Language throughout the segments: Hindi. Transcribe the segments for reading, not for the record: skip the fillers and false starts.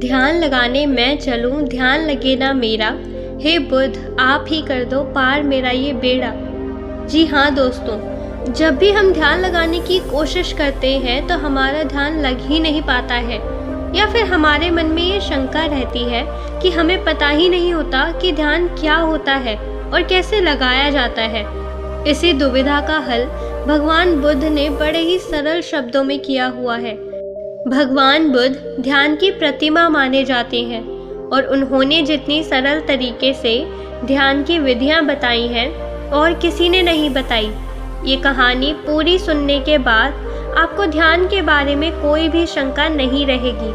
ध्यान लगाने मैं चलूं, ध्यान लगे ना मेरा। हे बुद्ध, आप ही कर दो पार मेरा ये बेड़ा। जी हाँ दोस्तों, जब भी हम ध्यान लगाने की कोशिश करते हैं तो हमारा ध्यान लग ही नहीं पाता है, या फिर हमारे मन में ये शंका रहती है कि हमें पता ही नहीं होता कि ध्यान क्या होता है और कैसे लगाया जाता है। इसी दुविधा का हल भगवान बुद्ध ने बड़े ही सरल शब्दों में किया हुआ है। भगवान बुद्ध ध्यान की प्रतिमा माने जाते हैं और उन्होंने जितनी सरल तरीके से ध्यान की विधियां बताई हैं और किसी ने नहीं बताई। ये कहानी पूरी सुनने के बाद आपको ध्यान के बारे में कोई भी शंका नहीं रहेगी।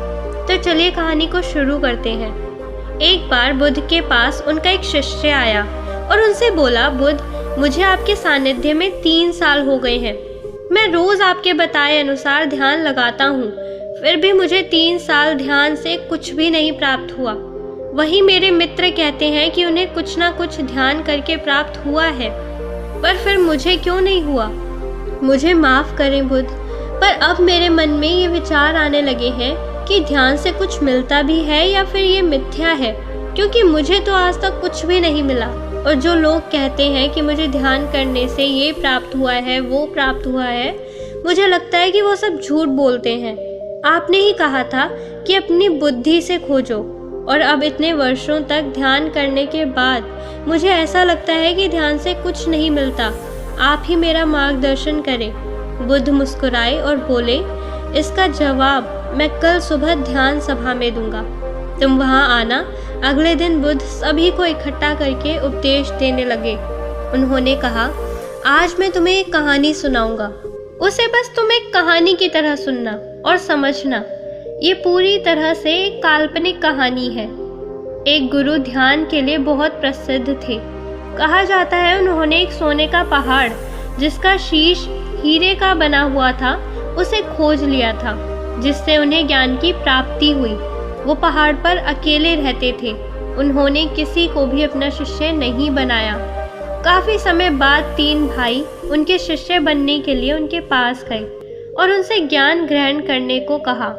तो चलिए कहानी को शुरू करते हैं। एक बार बुद्ध के पास उनका एक शिष्य आया और उनसे बोला, बुद्ध, मुझे आपके सानिध्य में 3 साल हो गए हैं। मैं रोज आपके बताए अनुसार ध्यान लगाता हूँ, फिर भी मुझे 3 साल ध्यान से कुछ भी नहीं प्राप्त हुआ। वही मेरे मित्र कहते हैं कि उन्हें कुछ ना कुछ ध्यान करके प्राप्त हुआ है, पर फिर मुझे क्यों नहीं हुआ। मुझे माफ करें बुद्ध, पर अब मेरे मन में ये विचार आने लगे हैं कि ध्यान से कुछ मिलता भी है या फिर ये मिथ्या है, क्योंकि मुझे तो आज तक कुछ भी नहीं मिला। और जो लोग कहते हैं कि मुझे ध्यान करने से ये प्राप्त हुआ है, वो प्राप्त हुआ है, मुझे लगता है कि वो सब झूठ बोलते हैं। आपने ही कहा था कि अपनी बुद्धि से खोजो, और अब इतने वर्षों तक ध्यान करने के बाद मुझे ऐसा लगता है कि ध्यान से कुछ नहीं मिलता। आप ही मेरा मार्गदर्शन करें। बुद्ध मुस्कुराए और बोले, इसका जवाब मैं कल सुबह ध्यान सभा में दूंगा, तुम वहां आना। अगले दिन बुद्ध सभी को इकट्ठा करके उपदेश देने लगे। उन्होंने कहा, आज मैं तुम्हें एक कहानी सुनाऊंगा, उसे बस तुम एक कहानी की तरह सुनना और समझना। ये पूरी तरह से एक काल्पनिक कहानी है। एक गुरु ध्यान के लिए बहुत प्रसिद्ध थे। कहा जाता है उन्होंने एक सोने का पहाड़ जिसका शीश हीरे का बना हुआ था, उसे खोज लिया था, जिससे उन्हें ज्ञान की प्राप्ति हुई। वो पहाड़ पर अकेले रहते थे। उन्होंने किसी को भी अपना शिष्य नहीं बनाया। काफी समय बाद 3 भाई उनके शिष्य बनने के लिए उनके पास गए और उनसे ज्ञान ग्रहण करने को कहा।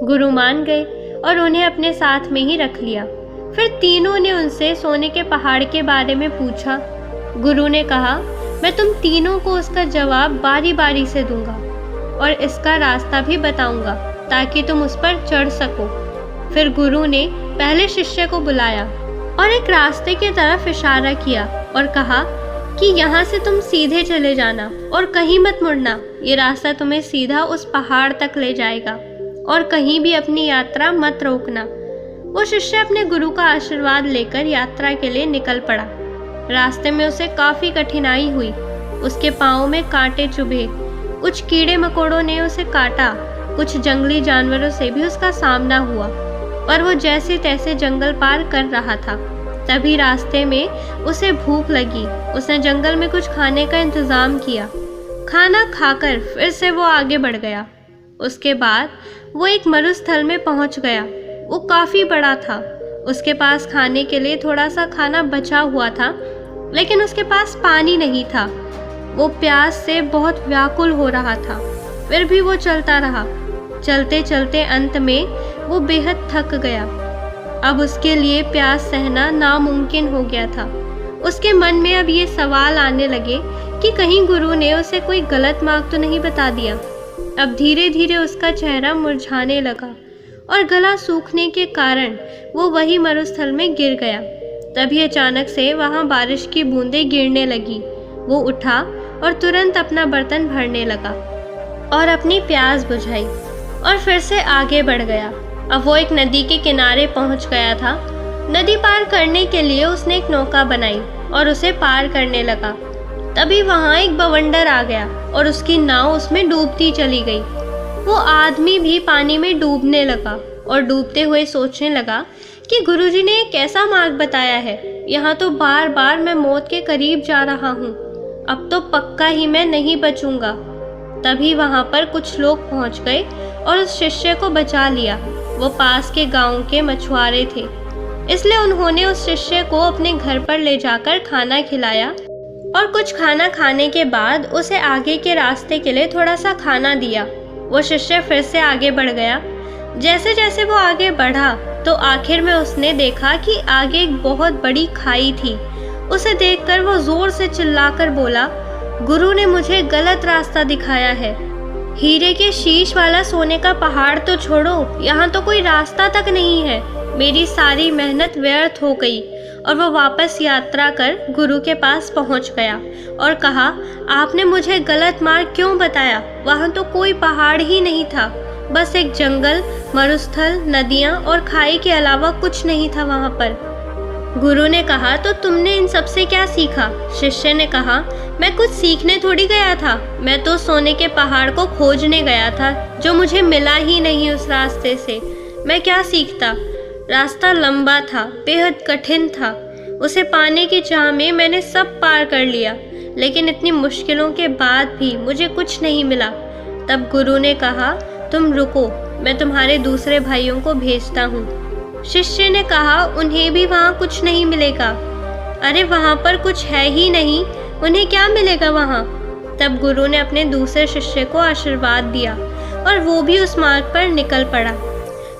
गुरु मान गए और उन्हें अपने साथ में ही रख लिया। फिर तीनों ने उनसे सोने के पहाड़ के बारे में पूछा। गुरु ने कहा, मैं तुम तीनों को उसका जवाब बारी बारी से दूंगा और इसका रास्ता भी बताऊंगा ताकि तुम उस पर चढ़ सको। फिर गुरु ने पहले शिष्य को बुलाया और एक रास्ते की तरफ इशारा किया और कहा कि यहाँ से तुम सीधे चले जाना और कहीं मत मुड़ना। ये रास्ता तुम्हें सीधा उस पहाड़ तक ले जाएगा और कहीं भी अपनी यात्रा मत रोकना। वो शिष्य अपने गुरु का आशीर्वाद लेकर यात्रा के लिए निकल पड़ा। रास्ते में उसे काफी कठिनाई हुई। उसके पाँव में कांटे चुभे, कुछ कीड़े मकोड़ों ने उसे काटा, कुछ जंगली जानवरों से भी उसका सामना हुआ और वो जैसे तैसे जंगल पार कर रहा था। तभी रास्ते में उसे भूख लगी। उसने जंगल में कुछ खाने का इंतजाम किया। खाना खाकर फिर से वो आगे बढ़ गया। उसके बाद वो एक मरुस्थल में पहुंच गया। वो काफी बड़ा था। उसके पास खाने के लिए थोड़ा सा खाना बचा हुआ था, लेकिन उसके पास पानी नहीं था। वो प्यास से बहुत व्याकुल हो रहा था, फिर भी वो चलता रहा। चलते चलते अंत में वो बेहद थक गया। अब उसके लिए प्यास सहना नामुमकिन हो गया था। उसके मन में अब ये सवाल आने लगे कि कहीं गुरु ने उसे कोई गलत मार्ग तो नहीं बता दिया। अब धीरे धीरे उसका चेहरा मुरझाने लगा और गला सूखने के कारण वो वही मरुस्थल में गिर गया। तभी अचानक से वहाँ बारिश की बूंदें गिरने लगी। वो उठा और तुरंत अपना बर्तन भरने लगा और अपनी प्यास बुझाई और फिर से आगे बढ़ गया। अब वो एक नदी के किनारे पहुंच गया था। नदी पार करने के लिए उसने एक नौका बनाई और उसे पार करने लगा। तभी वहां एक बवंडर आ गया और उसकी नाव उसमें डूबती चली गई। वो आदमी भी पानी में डूबने लगा और डूबते हुए सोचने लगा कि गुरुजी ने एक ऐसा मार्ग बताया है, यहाँ तो बार बार मैं मौत के करीब जा रहा हूँ। अब तो पक्का ही मैं नहीं बचूंगा। तभी वहां पर कुछ लोग पहुंच गए और उस शिष्य को बचा लिया। वो पास के गांव के मछुआरे थे, इसलिए उन्होंने उस शिष्य को अपने घर पर ले जाकर खाना खिलाया और कुछ खाना खाने के बाद उसे आगे के रास्ते के लिए थोड़ा सा खाना दिया। वो शिष्य फिर से आगे बढ़ गया। जैसे जैसे वो आगे बढ़ा तो आखिर में उसने देखा कि आगे एक बहुत बड़ी खाई थी। उसे देखकर वो जोर से चिल्लाकर बोला, गुरु ने मुझे गलत रास्ता दिखाया है। हीरे के शीश वाला सोने का पहाड़ तो छोड़ो, यहाँ तो कोई रास्ता तक नहीं है। मेरी सारी मेहनत व्यर्थ हो गई। और वो वापस यात्रा कर गुरु के पास पहुंच गया और कहा, आपने मुझे गलत मार्ग क्यों बताया? वहाँ तो कोई पहाड़ ही नहीं था, बस एक जंगल, मरुस्थल, नदियाँ और खाई के अलावा कुछ नहीं था वहाँ पर। गुरु ने कहा, तो तुमने इन सब से क्या सीखा? शिष्य ने कहा, मैं कुछ सीखने थोड़ी गया था, मैं तो सोने के पहाड़ को खोजने गया था, जो मुझे मिला ही नहीं उस रास्ते से। मैं क्या सीखता? रास्ता लंबा था, बेहद कठिन था। उसे पाने की चाह में मैंने सब पार कर लिया, लेकिन इतनी मुश्किलों के बाद भी मुझे कुछ नहीं मिला। तब गुरु ने कहा, तुम रुको, मैं तुम्हारे दूसरे भाइयों को भेजता हूँ। शिष्य ने कहा, उन्हें भी वहाँ कुछ नहीं मिलेगा। अरे वहाँ पर कुछ है ही नहीं, उन्हें क्या मिलेगा वहाँ? तब गुरु ने अपने दूसरे शिष्य को आशीर्वाद दिया और वो भी उस मार्ग पर निकल पड़ा।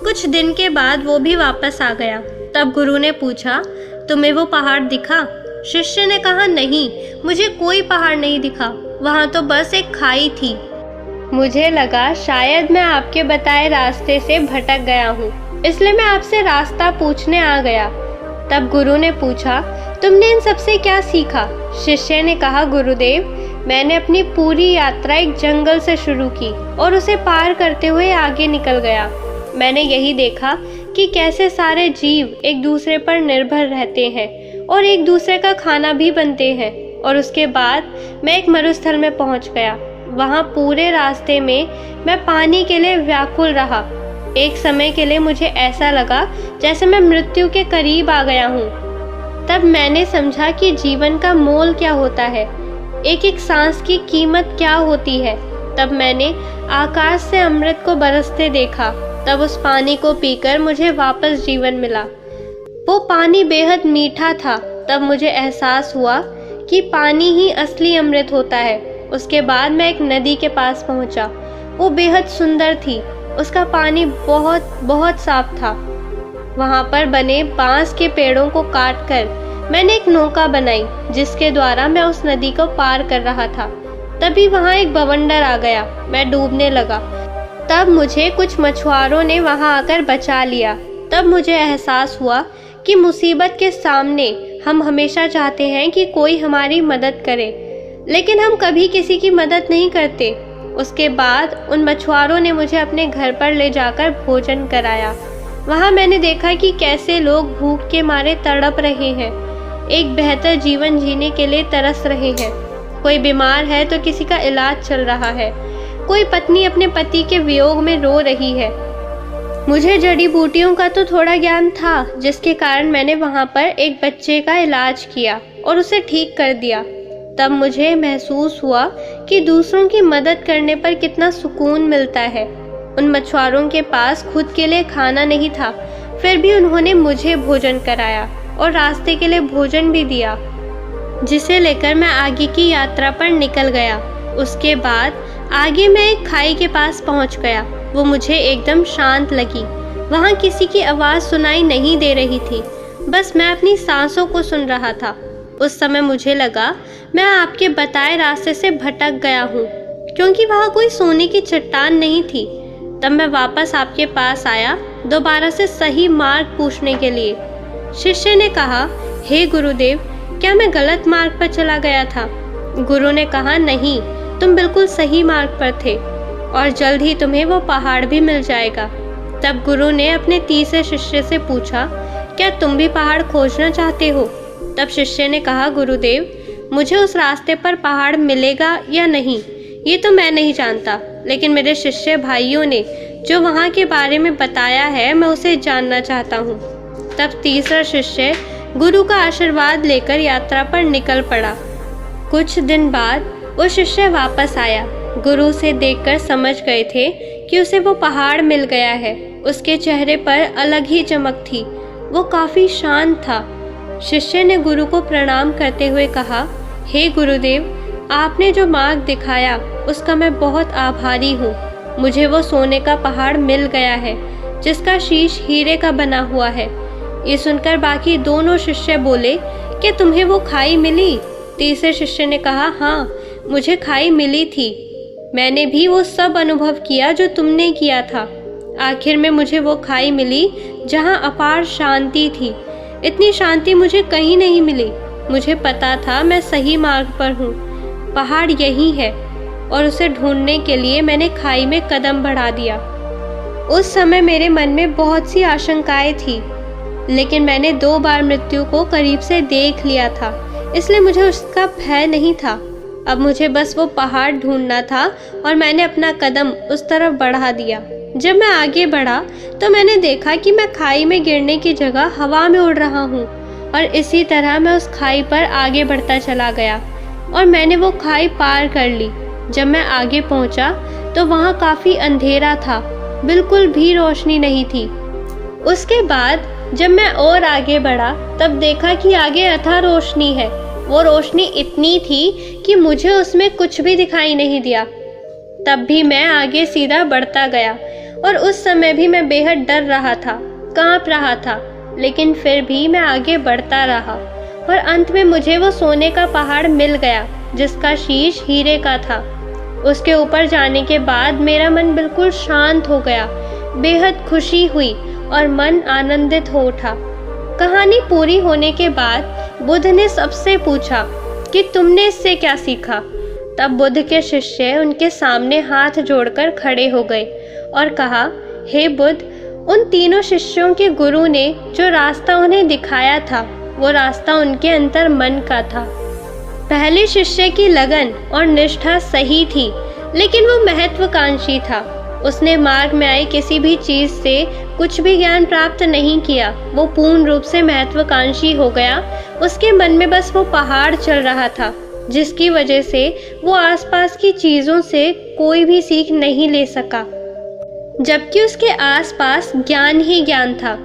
कुछ दिन के बाद वो भी वापस आ गया। तब गुरु ने पूछा, तुम्हें वो पहाड़ दिखा? शिष्य ने कहा, नहीं, मुझे कोई पहाड़ नहीं दिखा, वहाँ तो बस एक खाई थी। मुझे लगा शायद मैं आपके बताए रास्ते से भटक गया हूँ, इसलिए मैं आपसे रास्ता पूछने आ गया। तब गुरु ने पूछा, तुमने इन सबसे क्या सीखा? शिष्य ने कहा, गुरुदेव, मैंने अपनी पूरी यात्रा एक जंगल से शुरू की और उसे पार करते हुए आगे निकल गया। मैंने यही देखा कि कैसे सारे जीव एक दूसरे पर निर्भर रहते हैं और एक दूसरे का खाना भी बनते हैं। और उसके बाद मैं एक मरुस्थल में पहुंच गया। वहां पूरे रास्ते में मैं पानी के लिए व्याकुल रहा। एक समय के लिए मुझे ऐसा लगा जैसे मैं मृत्यु के करीब आ गया हूँ। तब मैंने समझा कि जीवन का मोल क्या होता है, एक एक सांस की कीमत क्या होती है। तब मैंने आकाश से अमृत को बरसते देखा। तब उस पानी को पीकर मुझे वापस जीवन मिला। वो पानी बेहद मीठा था। तब मुझे एहसास हुआ कि पानी ही असली अमृत होता है। उसके बाद मैं एक नदी के पास पहुंचा। वो बेहद सुंदर थी। उसका पानी बहुत बहुत साफ था। वहां पर बने बांस के पेड़ों को काटकर मैंने एक नौका बनाई, जिसके द्वारा मैं उस नदी को पार कर रहा था। तभी वहां एक बवंडर आ गया। मैं डूबने लगा। तब मुझे कुछ मछुआरों ने वहां आकर बचा लिया। तब मुझे एहसास हुआ कि मुसीबत के सामने हम हमेशा चाहते हैं कि कोई हमारी मदद करे, लेकिन हम कभी किसी की मदद नहीं करते। उसके बाद उन मछुआरों ने मुझे अपने घर पर ले जाकर भोजन कराया। वहां मैंने देखा कि कैसे लोग भूख के मारे तड़प रहे हैं, एक बेहतर जीवन जीने के लिए तरस रहे हैं। कोई बीमार है तो किसी का इलाज चल रहा है, कोई पत्नी अपने पति के वियोग में रो रही है। मुझे जड़ी बूटियों का तो थोड़ा ज्ञान था, जिसके कारण मैंने वहां पर एक बच्चे का इलाज किया और उसे ठीक कर दिया। तब मुझे महसूस हुआ कि दूसरों की मदद करने पर कितना सुकून मिलता है। उन मछुआरों के पास खुद के लिए खाना नहीं था, फिर भी उन्होंने मुझे भोजन कराया और रास्ते के लिए भोजन भी दिया, जिसे लेकर मैं आगे की यात्रा पर निकल गया। उसके बाद आगे मैं एक खाई के पास पहुंच गया। वो मुझे एकदम शांत लगी। वहां किसी की आवाज़ सुनाई नहीं दे रही थी, बस मैं अपनी सांसों को सुन रहा था। उस समय मुझे लगा मैं आपके बताए रास्ते से भटक गया हूँ, क्योंकि वहाँ कोई सोने की चट्टान नहीं थी। तब मैं वापस आपके पास आया, दोबारा से सही मार्ग पूछने के लिए। शिष्य ने कहा, हे गुरुदेव, क्या मैं गलत मार्ग पर चला गया था? गुरु ने कहा, नहीं, तुम बिल्कुल सही मार्ग पर थे और जल्द ही तुम्हें वो पहाड़ भी मिल जाएगा। तब गुरु ने अपने तीसरे शिष्य से पूछा, क्या तुम भी पहाड़ खोजना चाहते हो? तब शिष्य ने कहा, गुरुदेव, मुझे उस रास्ते पर पहाड़ मिलेगा या नहीं ये तो मैं नहीं जानता, लेकिन मेरे शिष्य भाइयों ने जो वहाँ के बारे में बताया है, मैं उसे जानना चाहता हूँ। तब तीसरा शिष्य गुरु का आशीर्वाद लेकर यात्रा पर निकल पड़ा। कुछ दिन बाद वो शिष्य वापस आया। गुरु से देखकर समझ गए थे कि उसे वो पहाड़ मिल गया है। उसके चेहरे पर अलग ही चमक थी। वो काफी शांत था। शिष्य ने गुरु को प्रणाम करते हुए कहा, हे गुरुदेव, आपने जो मार्ग दिखाया उसका मैं बहुत आभारी हूँ। मुझे वो सोने का पहाड़ मिल गया है। जिसका शीश हीरे का बना हुआ है। ये सुनकर बाकी दोनों शिष्य बोले कि तुम्हें वो खाई मिली? तीसरे शिष्य ने कहा, हाँ, मुझे खाई मिली थी। मैंने भी वो सब अनुभव किया जो तुमने किया था। आखिर में मुझे वो खाई मिली जहाँ अपार शांति थी। इतनी शांति मुझे कहीं नहीं मिली। मुझे पता था मैं सही मार्ग पर हूँ। पहाड़ यही है और उसे ढूंढने के लिए मैंने खाई में कदम बढ़ा दिया। उस समय मेरे मन में बहुत सी आशंकाएं थी, लेकिन मैंने 2 बार मृत्यु को करीब से देख लिया था, इसलिए मुझे उसका भय नहीं था। अब मुझे बस वो पहाड़ ढूंढना था और मैंने अपना कदम उस तरफ बढ़ा दिया। जब मैं आगे बढ़ा तो मैंने देखा कि मैं खाई में गिरने की जगह हवा में उड़ रहा हूँ और इसी तरह मैं उस खाई पर आगे बढ़ता चला गया और मैंने वो खाई पार कर ली। जब मैं आगे पहुँचा तो वहाँ काफ़ी अंधेरा था, बिल्कुल भी रोशनी नहीं थी। उसके बाद जब मैं और आगे बढ़ा तब देखा कि आगे अथाह रोशनी है। वो रोशनी इतनी थी कि मुझे उसमें कुछ भी दिखाई नहीं दिया। तब भी मैं आगे सीधा बढ़ता गया और उस समय भी मैं बेहद डर रहा था, कांप रहा था, लेकिन फिर भी मैं आगे बढ़ता रहा और अंत में मुझे वो सोने का पहाड़ मिल गया जिसका शीश हीरे का था। उसके ऊपर जाने के बाद मेरा मन बिल्कुल शांत हो गया, बेहद खुशी हुई और मन आनंदित हो उठा। कहानी पूरी होने के बाद बुद्ध ने सबसे पूछा कि तुमने इससे क्या सीखा। तब बुद्ध के शिष्य उनके सामने हाथ जोड़कर खड़े हो गए और कहा, हे बुद्ध, उन तीनों शिष्यों के गुरु ने जो रास्ता उन्हें दिखाया था वो रास्ता उनके अंतर मन का था। पहले शिष्य की लगन और निष्ठा सही थी, लेकिन वो महत्वाकांक्षी था। उसने मार्ग में आई किसी भी चीज से कुछ भी ज्ञान प्राप्त नहीं किया। वो पूर्ण रूप से महत्वाकांक्षी हो गया। उसके मन में बस वो पहाड़ चल रहा था, जिसकी वजह से वो आसपास की चीजों से कोई भी सीख नहीं ले सका, जबकि उसके आसपास ज्ञान ही ज्ञान था।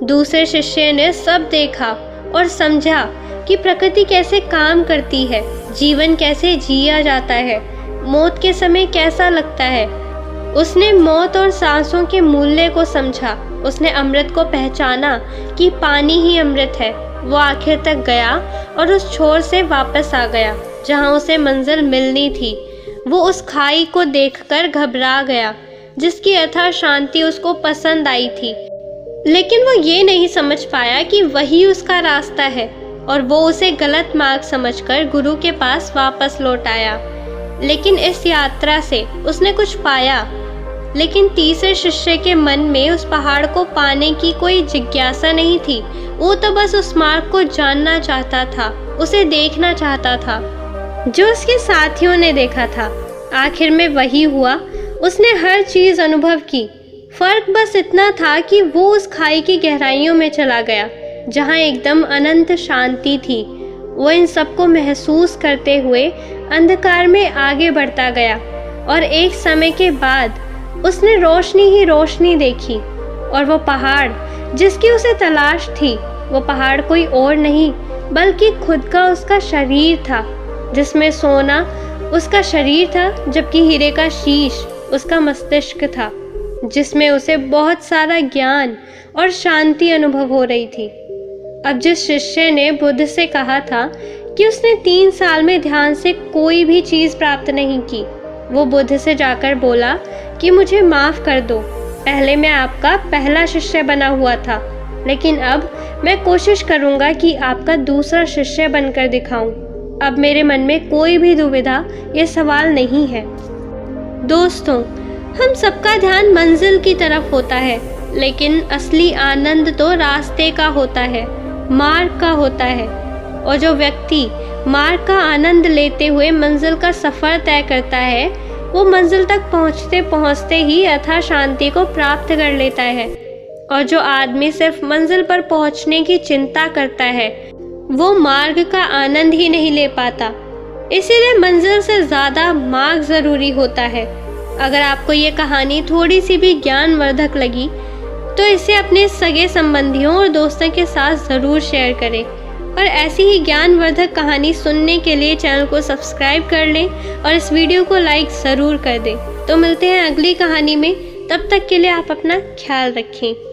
दूसरे शिष्य ने सब देखा और समझा कि प्रकृति कैसे काम करती है, जीवन कैसे जिया जाता है, मौत के समय कैसा लगता है। उसने मौत और सांसों के मूल्य को समझा। उसने अमृत को पहचाना कि पानी ही अमृत है। वो आखिर तक गया और उस छोर से वापस आ गया जहां उसे मंजिल मिलनी थी। वो उस खाई को देखकर घबरा गया जिसकी अथाह शांति उसको पसंद आई थी, लेकिन वो ये नहीं समझ पाया कि वही उसका रास्ता है और वो उसे गलत मार्ग समझकर गुरु के पास वापस लौट आया। लेकिन इस यात्रा से उसने कुछ पाया, लेकिन तीसरे शिष्य के मन में उस पहाड़ को पाने की कोई जिज्ञासा नहीं थी। वो तो बस उस मार्ग को जानना चाहता था, उसे देखना चाहता था जो उसके साथियों ने देखा था। आखिर में वही हुआ। उसने हर चीज अनुभव की। फर्क बस इतना था कि वो उस खाई की गहराइयों में चला गया जहाँ एकदम अनंत शांति थी। वो इन सबको महसूस करते हुए अंधकार में आगे बढ़ता गया और एक समय के बाद उसने रोशनी ही रोशनी देखी और वो पहाड़ जिसकी उसे तलाश थी, वो पहाड़ कोई और नहीं बल्कि खुद का उसका शरीर था, जिसमें सोना उसका शरीर था जबकि हीरे का शीश उसका मस्तिष्क था, जिसमें उसे बहुत सारा ज्ञान और शांति अनुभव हो रही थी। अब जिस शिष्य ने बुद्ध से कहा था कि उसने 3 साल में ध्यान से कोई भी चीज़ प्राप्त नहीं की, वो बुद्ध से जाकर बोला कि मुझे माफ़ कर दो, पहले मैं आपका पहला शिष्य बना हुआ था, लेकिन अब मैं कोशिश करूँगा कि आपका दूसरा शिष्य बनकर दिखाऊं। अब मेरे मन में कोई भी दुविधा ये सवाल नहीं है। दोस्तों, हम सबका ध्यान मंजिल की तरफ होता है, लेकिन असली आनंद तो रास्ते का होता है, मार्ग का होता है। और जो व्यक्ति मार्ग का आनंद लेते हुए मंजिल का सफ़र तय करता है, वो मंजिल तक पहुँचते पहुँचते ही अथाह शांति को प्राप्त कर लेता है। और जो आदमी सिर्फ मंजिल पर पहुँचने की चिंता करता है, वो मार्ग का आनंद ही नहीं ले पाता। इसीलिए मंजिल से ज़्यादा मार्ग ज़रूरी होता है। अगर आपको ये कहानी थोड़ी सी भी ज्ञानवर्धक लगी तो इसे अपने सगे संबंधियों और दोस्तों के साथ ज़रूर शेयर करें। और ऐसी ही ज्ञानवर्धक कहानी सुनने के लिए चैनल को सब्सक्राइब कर लें और इस वीडियो को लाइक ज़रूर कर दें। तो मिलते हैं अगली कहानी में। तब तक के लिए आप अपना ख्याल रखें।